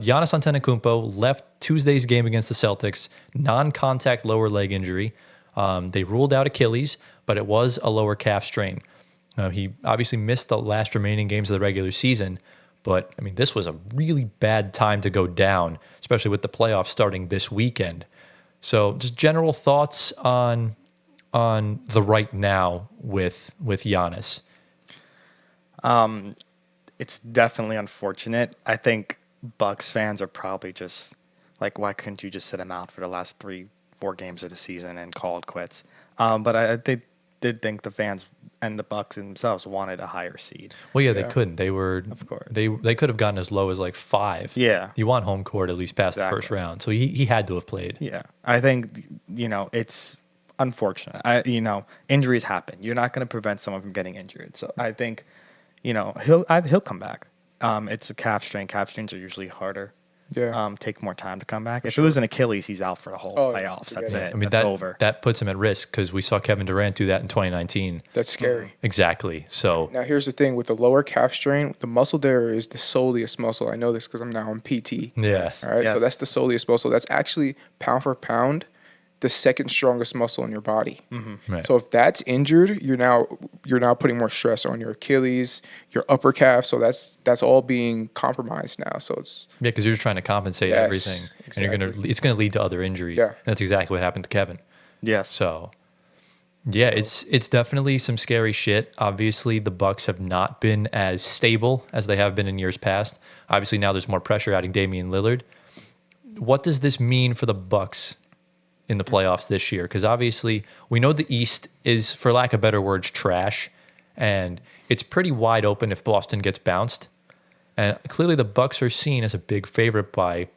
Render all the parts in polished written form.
Giannis Antetokounmpo left Tuesday's game against the Celtics, non-contact lower leg injury. They ruled out Achilles, but it was a lower calf strain. He obviously missed the last remaining games of the regular season, but I mean, this was a really bad time to go down, especially with the playoffs starting this weekend. So, just general thoughts on the right now with Giannis. It's definitely unfortunate. I think Bucks fans are probably just like, why couldn't you just sit him out for the last 3-4 games of the season and call it quits? But I did think the fans and the Bucks themselves wanted a higher seed. Well, yeah, they couldn't. They were, of course, they could have gotten as low as like 5. Yeah, you want home court at least past the first round, so he had to have played. Yeah, I think it's unfortunate. Injuries happen. You're not going to prevent someone from getting injured. So I think he'll come back. It's a calf strain. Calf strains are usually harder. Yeah. Take more time to come back. If it was an Achilles, he's out for the whole playoffs. That's it. I mean, that's over. That puts him at risk because we saw Kevin Durant do that in 2019. That's scary. Exactly. So now here's the thing with the lower calf strain, the muscle there is the soleus muscle. I know this because I'm now on PT. Yes. All right. Yes. So that's the soleus muscle. That's actually pound for pound the second strongest muscle in your body. Mm-hmm. Right. So if that's injured, you're now putting more stress on your Achilles, your upper calf. So that's all being compromised now. So it's because you're just trying to compensate everything, exactly. and it's gonna lead to other injuries. Yeah, and that's exactly what happened to Kevin. Yes. So yeah, it's definitely some scary shit. Obviously, the Bucks have not been as stable as they have been in years past. Obviously, now there's more pressure adding Damian Lillard. What does this mean for the Bucks in the playoffs this year? Because obviously we know the East is, for lack of better words, trash, and it's pretty wide open if Boston gets bounced. And clearly the Bucks are seen as a big favorite by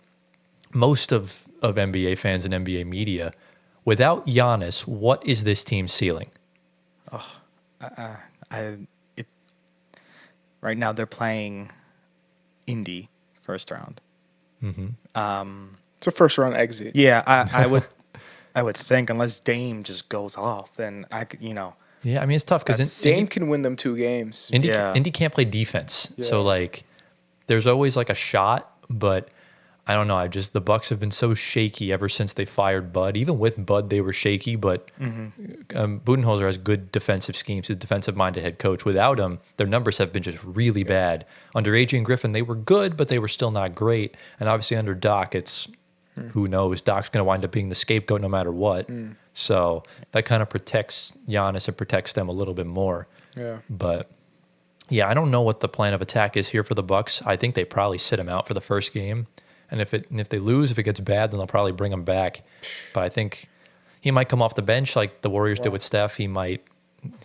most of NBA fans and NBA media. Without Giannis, what is this team's ceiling? Right now they're playing Indy first round. Mm-hmm. It's a first round exit. Yeah, I would think unless Dame just goes off, then I could, Yeah, I mean, it's tough because Dame can win them 2 games. Indy can't play defense. Yeah. So, like, there's always, like, a shot, but I don't know. The Bucks have been so shaky ever since they fired Bud. Even with Bud, they were shaky, but Budenholzer has good defensive schemes, a defensive-minded head coach. Without him, their numbers have been just really bad. Under Adrian Griffin, they were good, but they were still not great. And obviously under Doc, it's... Who knows? Doc's going to wind up being the scapegoat no matter what. So that kind of protects Giannis and protects them a little bit more. Yeah. But yeah, I don't know what the plan of attack is here for the Bucks. I think they probably sit him out for the first game, and if they lose, if it gets bad, then they'll probably bring him back. But I think he might come off the bench like the Warriors did with Steph.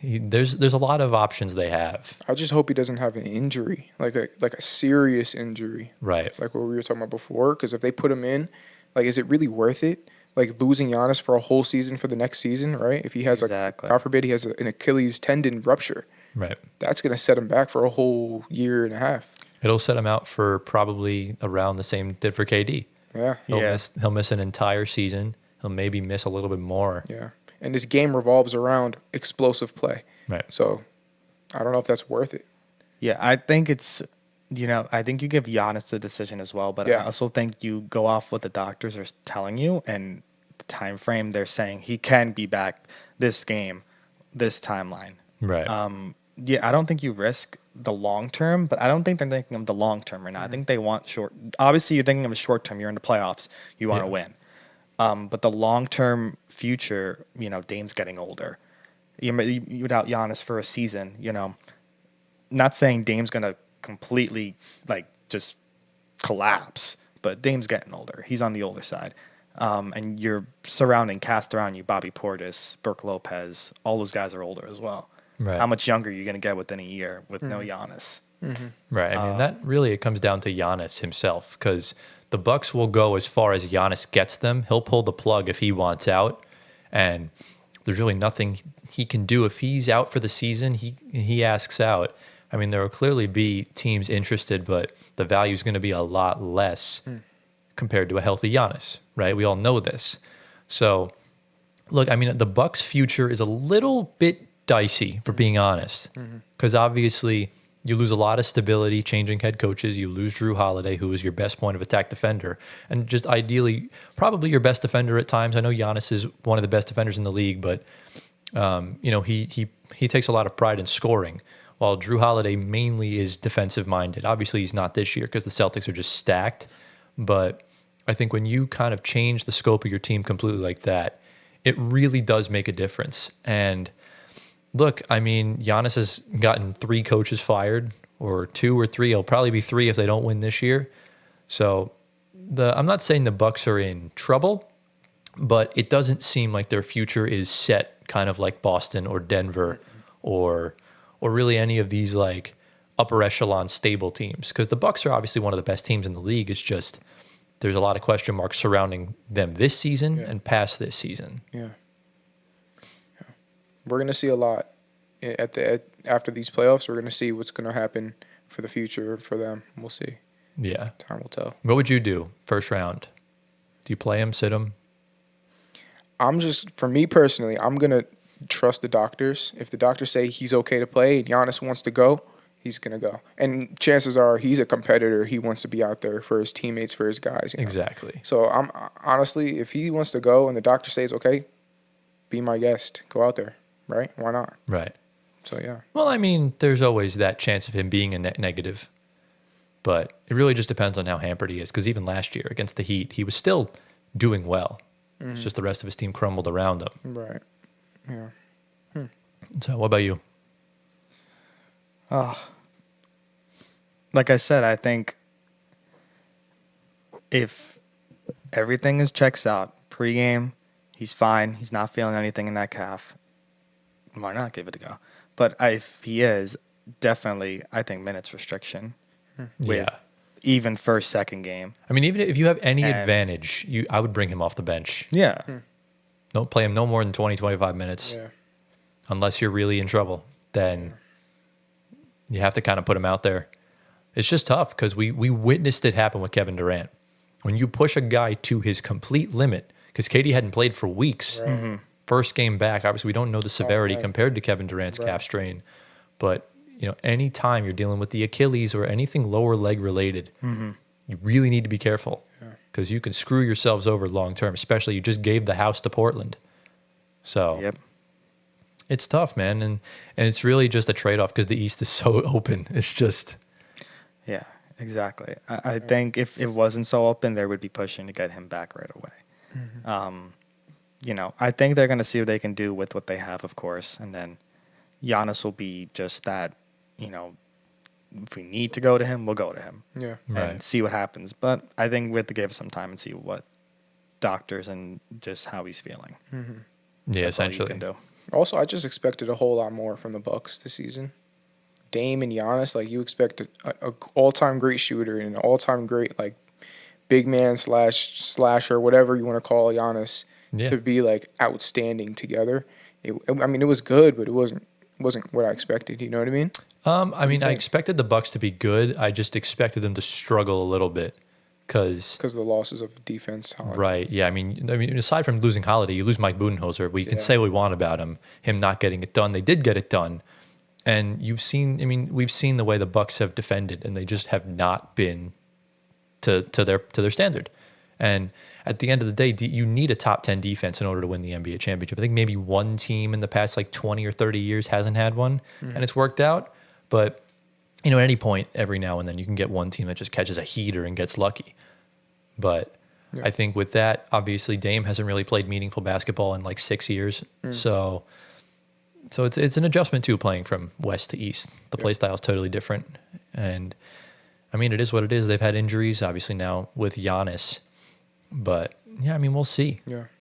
There's a lot of options they have. I just hope he doesn't have an injury, like a serious injury, right? Like what we were talking about before. Because if they put him in, like, is it really worth it? Like losing Giannis for a whole season for the next season, right? If he has God forbid, he has an Achilles tendon rupture, right? That's gonna set him back for a whole year and a half. It'll set him out for probably around the same did for KD. Yeah, He'll miss an entire season. He'll maybe miss a little bit more. Yeah, and this game revolves around explosive play. Right. So I don't know if that's worth it. Yeah, I think it's. I think you give Giannis the decision as well, but I also think you go off what the doctors are telling you and the time frame they're saying he can be back this game, this timeline. Right. I don't think you risk the long term, but I don't think they're thinking of the long term right now. I think they want short. Obviously, you're thinking of a short term. You're in the playoffs. You want to win. But the long term future, Dame's getting older. Without Giannis for a season, not saying Dame's going to completely just collapse, but Dame's getting older. He's on the older side. And you're surrounding cast around you, Bobby Portis, Brooke Lopez, all those guys are older as well. Right. How much younger are you going to get within a year with no Giannis? Right. I mean, that really, it comes down to Giannis himself, because the Bucks will go as far as Giannis gets them. He'll pull the plug if he wants out, and there's really nothing he can do. If he's out for the season, he asks out. I mean, there will clearly be teams interested, but the value is going to be a lot less compared to a healthy Giannis, right? We all know this. So, look, I mean, the Bucks' future is a little bit dicey, for being honest, because obviously You lose a lot of stability changing head coaches. You lose Drew Holiday, who was your best point of attack defender, and just ideally probably your best defender at times. I know Giannis is one of the best defenders in the league, but he takes a lot of pride in scoring, while Drew Holiday mainly is defensive minded. Obviously, he's not this year because the Celtics are just stacked. But I think when you kind of change the scope of your team completely like that, it really does make a difference. And look, I mean, Giannis has gotten 3 coaches fired, or 2 or 3. It'll probably be 3 if they don't win this year. So I'm not saying the Bucks are in trouble, but it doesn't seem like their future is set, kind of like Boston or Denver or really any of these like upper echelon stable teams. Because the Bucks are obviously one of the best teams in the league. It's just there's a lot of question marks surrounding them this season and past this season. Yeah. We're going to see a lot after these playoffs. We're going to see what's going to happen for the future for them. We'll see. Yeah. Time will tell. What would you do first round? Do you play him, sit him? For me personally, I'm going to trust the doctors. If the doctors say he's okay to play and Giannis wants to go, he's going to go. And chances are he's a competitor. He wants to be out there for his teammates, for his guys. Exactly. So I'm honestly, if he wants to go and the doctor says, okay, be my guest, go out there, right? Why not? Right. So, yeah. Well, I mean, there's always that chance of him being a net negative. But it really just depends on how hampered he is. Because even last year against the Heat, he was still doing well. Mm-hmm. It's just the rest of his team crumbled around him. Right. Yeah. So what about you? Like I said, I think if everything checks out pregame, he's fine. He's not feeling anything in that calf. Why not give it a go? But if he is, definitely, I think minutes restriction. With even first, second game. I mean, even if you have any advantage, I would bring him off the bench. Yeah. Don't play him no more than 20, 25 minutes. Yeah. Unless you're really in trouble, then you have to kind of put him out there. It's just tough because we witnessed it happen with Kevin Durant. When you push a guy to his complete limit, because KD hadn't played for weeks, first game back, obviously we don't know the severity compared to Kevin Durant's calf strain, but any time you're dealing with the Achilles or anything lower leg related, you really need to be careful because you can screw yourselves over long term, especially you just gave the house to Portland. So it's tough, man. And it's really just a trade-off because the East is so open. It's just... Yeah, exactly. I think if it wasn't so open, they would be pushing to get him back right away. I think they're going to see what they can do with what they have, of course. And then Giannis will be just that, if we need to go to him, we'll go to him. Yeah. And see what happens. But I think we have to give some time and see what doctors and just how he's feeling. Yeah, That's essentially. all you can do. Also, I just expected a whole lot more from the Bucks this season. Dame and Giannis, like you expect a all-time great shooter and an all-time great like big man slasher, whatever you want to call Giannis, to be like outstanding together. It was good, but it wasn't what I expected. You know what I mean? I expected the Bucks to be good. I just expected them to struggle a little bit because of the losses of defense. Holiday. Right. Yeah. I mean, aside from losing Holiday, you lose Mike Budenholzer. We can say what we want about him not getting it done. They did get it done. And we've seen the way the Bucks have defended, and they just have not been to their standard. And at the end of the day, you need a top 10 defense in order to win the NBA championship. I think maybe one team in the past like 20 or 30 years hasn't had one, and it's worked out. But at any point, every now and then, you can get one team that just catches a heater and gets lucky. But I think with that, obviously, Dame hasn't really played meaningful basketball in like 6 years, so. So it's an adjustment too, playing from west to east. The play style is totally different, and I mean it is what it is. They've had injuries, obviously now with Giannis, but we'll see. Yeah,